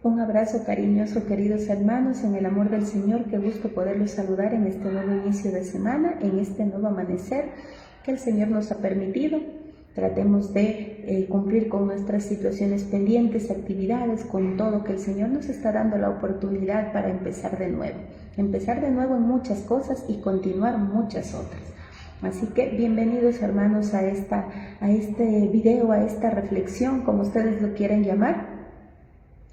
Un abrazo cariñoso, queridos hermanos, en el amor del Señor. Qué gusto poderlos saludar en este nuevo inicio de semana, en este nuevo amanecer que el Señor nos ha permitido. Tratemos de cumplir con nuestras situaciones pendientes, actividades, con todo que el Señor nos está dando la oportunidad para empezar de nuevo. Empezar de nuevo en muchas cosas y continuar muchas otras. Así que bienvenidos hermanos a este video, a esta reflexión, como ustedes lo quieran llamar.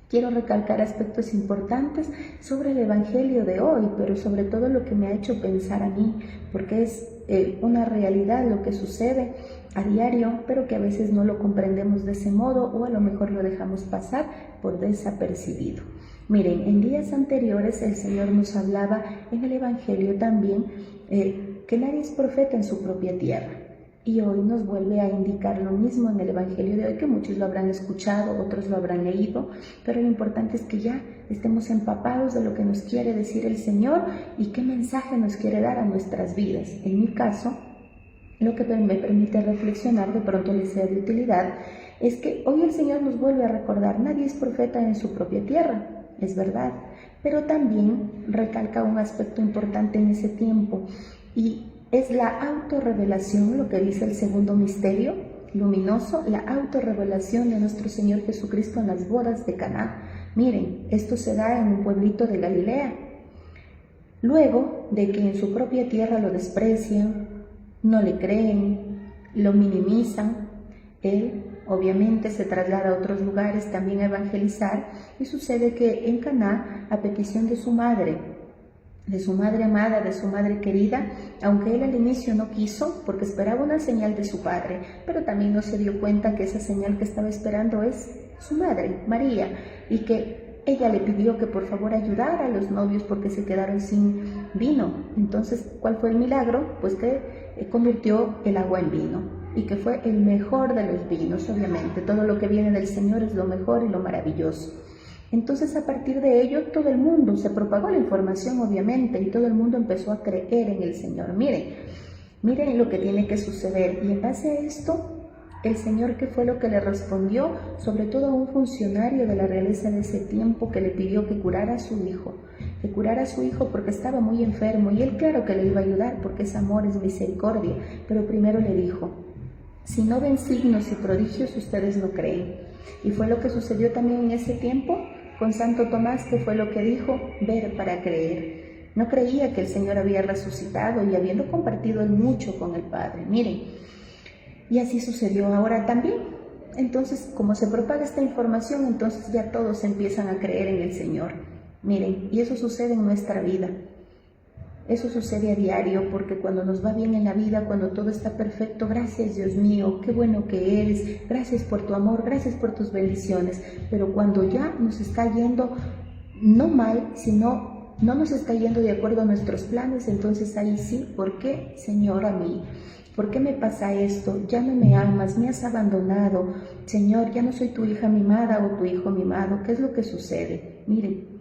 Quiero recalcar aspectos importantes sobre el Evangelio de hoy, pero sobre todo lo que me ha hecho pensar a mí, porque es una realidad lo que sucede a diario, pero que a veces no lo comprendemos de ese modo o a lo mejor lo dejamos pasar por desapercibido. Miren, en días anteriores el Señor nos hablaba en el Evangelio también que nadie es profeta en su propia tierra. Y hoy nos vuelve a indicar lo mismo en el Evangelio de hoy, que muchos lo habrán escuchado, otros lo habrán leído, pero lo importante es que ya estemos empapados de lo que nos quiere decir el Señor y qué mensaje nos quiere dar a nuestras vidas. En mi caso, lo que me permite reflexionar, de pronto les sea de utilidad, es que hoy el Señor nos vuelve a recordar, nadie es profeta en su propia tierra, es verdad, pero también recalca un aspecto importante en ese tiempo, y es la autorrevelación, lo que dice el segundo misterio luminoso, la autorrevelación de nuestro Señor Jesucristo en las bodas de Caná. Miren, esto se da en un pueblito de Galilea. Luego de que en su propia tierra lo desprecian, no le creen, lo minimizan, él obviamente se traslada a otros lugares también a evangelizar, y sucede que en Caná, a petición de su madre amada, de su madre querida, aunque él al inicio no quiso, porque esperaba una señal de su padre, pero también no se dio cuenta que esa señal que estaba esperando es su madre, María, y que ella le pidió que por favor ayudara a los novios porque se quedaron sin vino. Entonces, ¿cuál fue el milagro? Pues que convirtió el agua en vino, y que fue el mejor de los vinos. Obviamente, todo lo que viene del Señor es lo mejor y lo maravilloso. Entonces, a partir de ello, todo el mundo, se propagó la información obviamente, y todo el mundo empezó a creer en el Señor. Miren lo que tiene que suceder. Y en base a esto, el Señor, ¿qué fue lo que le respondió? Sobre todo a un funcionario de la realeza de ese tiempo que le pidió que curara a su hijo. Que curara a su hijo porque estaba muy enfermo, y él claro que le iba a ayudar porque es amor, es misericordia. Pero primero le dijo, si no ven signos y prodigios, ustedes no creen. Y fue lo que sucedió también en ese tiempo con Santo Tomás, que fue lo que dijo, ver para creer. No creía que el Señor había resucitado y habiendo compartido él mucho con el Padre. Miren, y así sucedió ahora también. Entonces, como se propaga esta información, entonces ya todos empiezan a creer en el Señor. Miren, y eso sucede en nuestra vida. Eso sucede a diario, porque cuando nos va bien en la vida, cuando todo está perfecto, gracias Dios mío, qué bueno que eres, gracias por tu amor, gracias por tus bendiciones. Pero cuando ya nos está yendo, no mal, sino no nos está yendo de acuerdo a nuestros planes, entonces ahí sí, ¿por qué, Señor, a mí? ¿Por qué me pasa esto? Ya no me amas, me has abandonado. Señor, ya no soy tu hija mimada o tu hijo mimado. ¿Qué es lo que sucede? Miren,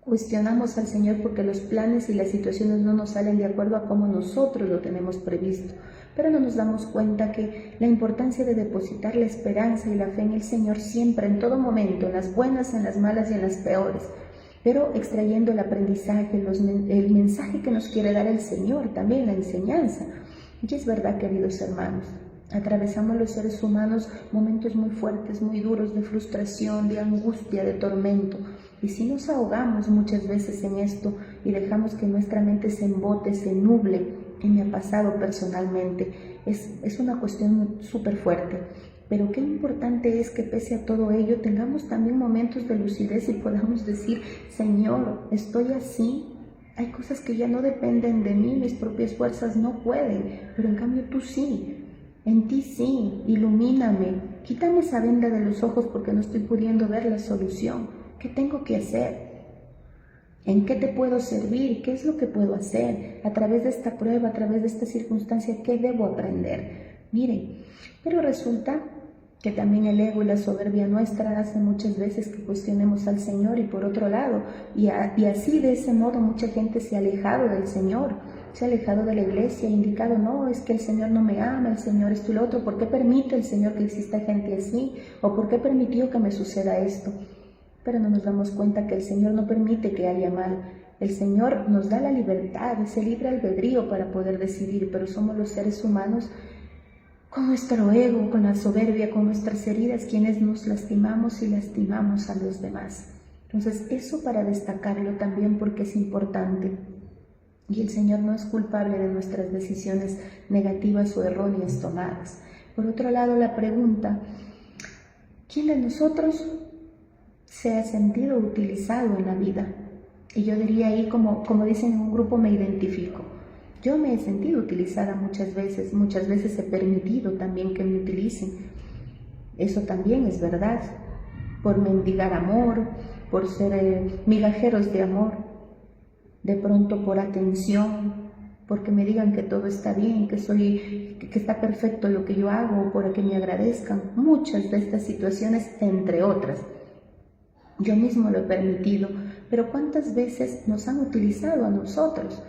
cuestionamos al Señor porque los planes y las situaciones no nos salen de acuerdo a cómo nosotros lo tenemos previsto, pero no nos damos cuenta que la importancia de depositar la esperanza y la fe en el Señor siempre, en todo momento, en las buenas, en las malas y en las peores, pero extrayendo el aprendizaje, el mensaje que nos quiere dar el Señor, también la enseñanza. Y es verdad, queridos hermanos, atravesamos los seres humanos momentos muy fuertes, muy duros, de frustración, de angustia, de tormento. Y si nos ahogamos muchas veces en esto y dejamos que nuestra mente se embote, se nuble, que me ha pasado personalmente, es una cuestión súper fuerte. Pero qué importante es que pese a todo ello tengamos también momentos de lucidez y podamos decir, Señor, estoy así. Hay cosas que ya no dependen de mí, mis propias fuerzas no pueden, pero en cambio tú sí. En ti sí, ilumíname, quítame esa venda de los ojos porque no estoy pudiendo ver la solución. ¿Qué tengo que hacer? ¿En qué te puedo servir? ¿Qué es lo que puedo hacer? A través de esta prueba, a través de esta circunstancia, ¿qué debo aprender? Miren, pero resulta que también el ego y la soberbia nuestra hacen muchas veces que cuestionemos al Señor, y por otro lado, y así de ese modo mucha gente se ha alejado del Señor, se ha alejado de la iglesia, ha indicado, no, es que el Señor no me ama, el Señor esto y lo otro, ¿por qué permite el Señor que exista gente así? ¿O por qué permitió que me suceda esto? pero no nos damos cuenta que el Señor no permite que haya mal. El Señor nos da la libertad, ese libre albedrío para poder decidir, pero somos los seres humanos con nuestro ego, con la soberbia, con nuestras heridas, quienes nos lastimamos y lastimamos a los demás. Entonces, eso para destacarlo también porque es importante. Y el Señor no es culpable de nuestras decisiones negativas o erróneas tomadas. Por otro lado, la pregunta, ¿quién de nosotros se ha sentido utilizado en la vida? Y yo diría ahí, como dicen en un grupo, me identifico. Yo me he sentido utilizada muchas veces he permitido también que me utilicen. Eso también es verdad, por mendigar amor, por ser migajeros de amor, de pronto por atención, porque me digan que todo está bien, que está perfecto lo que yo hago, por que me agradezcan. Muchas de estas situaciones, entre otras, yo mismo lo he permitido, pero ¿cuántas veces nos han utilizado a nosotros?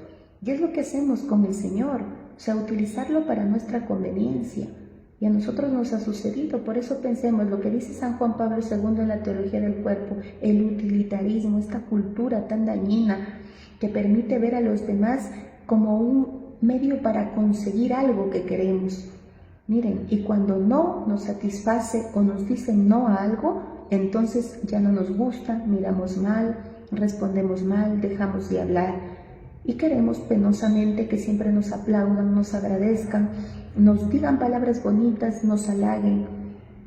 Y es lo que hacemos con el Señor, o sea, utilizarlo para nuestra conveniencia. Y a nosotros nos ha sucedido, por eso pensemos lo que dice San Juan Pablo II en la teología del cuerpo, el utilitarismo, esta cultura tan dañina que permite ver a los demás como un medio para conseguir algo que queremos. Miren, y cuando no nos satisface o nos dicen no a algo, entonces ya no nos gusta, miramos mal, respondemos mal, dejamos de hablar. Y queremos penosamente que siempre nos aplaudan, nos agradezcan, nos digan palabras bonitas, nos halaguen.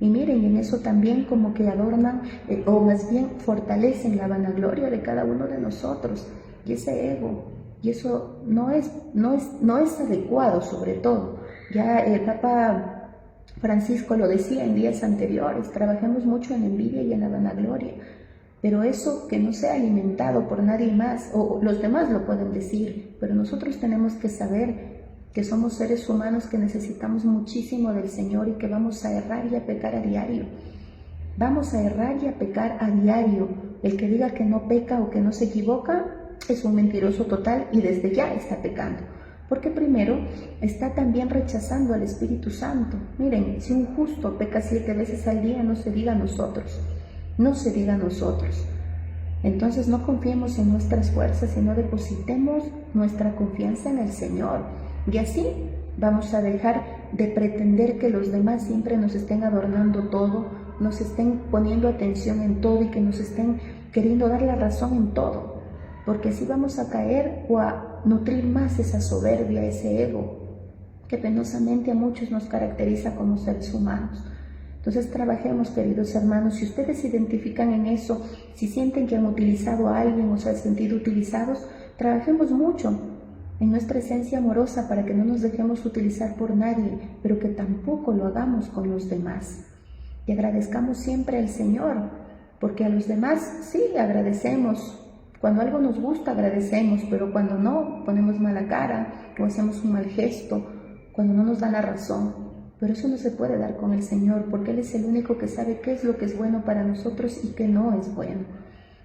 Y miren, en eso también como que adornan o más bien fortalecen la vanagloria de cada uno de nosotros y ese ego. Y eso no es adecuado, sobre todo. Ya el Papa Francisco lo decía en días anteriores, trabajemos mucho en la envidia y en la vanagloria. Pero eso que no sea alimentado por nadie más, o los demás lo pueden decir, pero nosotros tenemos que saber que somos seres humanos que necesitamos muchísimo del Señor y que vamos a errar y a pecar a diario. Vamos a errar y a pecar a diario. El que diga que no peca o que no se equivoca es un mentiroso total y desde ya está pecando. Porque primero está también rechazando al Espíritu Santo. Miren, si un justo peca 7 veces al día, no se diga a nosotros. No se diga a nosotros. Entonces no confiemos en nuestras fuerzas, sino depositemos nuestra confianza en el Señor. Y así vamos a dejar de pretender que los demás siempre nos estén adornando todo, nos estén poniendo atención en todo y que nos estén queriendo dar la razón en todo. Porque así vamos a caer o a nutrir más esa soberbia, ese ego, que penosamente a muchos nos caracteriza como seres humanos. Entonces trabajemos, queridos hermanos, si ustedes se identifican en eso, si sienten que han utilizado a alguien o se han sentido utilizados, trabajemos mucho en nuestra esencia amorosa para que no nos dejemos utilizar por nadie, pero que tampoco lo hagamos con los demás. Y agradezcamos siempre al Señor, porque a los demás sí agradecemos. Cuando algo nos gusta agradecemos, pero cuando no, ponemos mala cara o hacemos un mal gesto, cuando no nos dan la razón. Pero eso no se puede dar con el Señor, porque Él es el único que sabe qué es lo que es bueno para nosotros y qué no es bueno.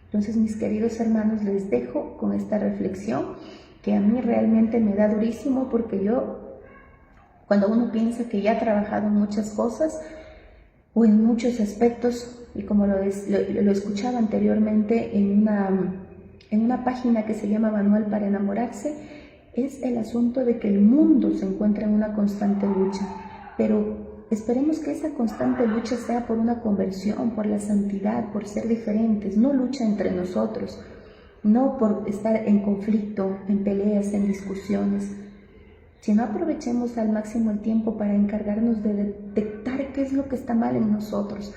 Entonces, mis queridos hermanos, les dejo con esta reflexión que a mí realmente me da durísimo, porque yo, cuando uno piensa que ya ha trabajado en muchas cosas o en muchos aspectos, y como lo escuchaba anteriormente en una página que se llama Manual para Enamorarse, es el asunto de que el mundo se encuentra en una constante lucha. Pero esperemos que esa constante lucha sea por una conversión, por la santidad, por ser diferentes, no lucha entre nosotros, no por estar en conflicto, en peleas, en discusiones, sino aprovechemos al máximo el tiempo para encargarnos de detectar qué es lo que está mal en nosotros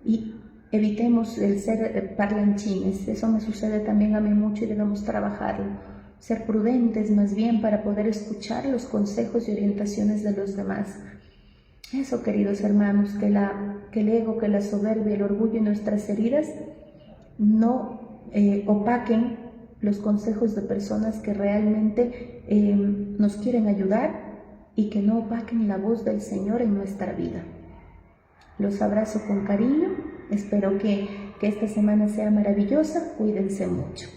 y evitemos el ser parlanchines. Eso me sucede también a mí mucho y debemos trabajarlo, ser prudentes más bien para poder escuchar los consejos y orientaciones de los demás. Eso, queridos hermanos, que el ego, que la soberbia, el orgullo y nuestras heridas no opaquen los consejos de personas que realmente nos quieren ayudar y que no opaquen la voz del Señor en nuestra vida. Los abrazo con cariño, espero que esta semana sea maravillosa, cuídense mucho.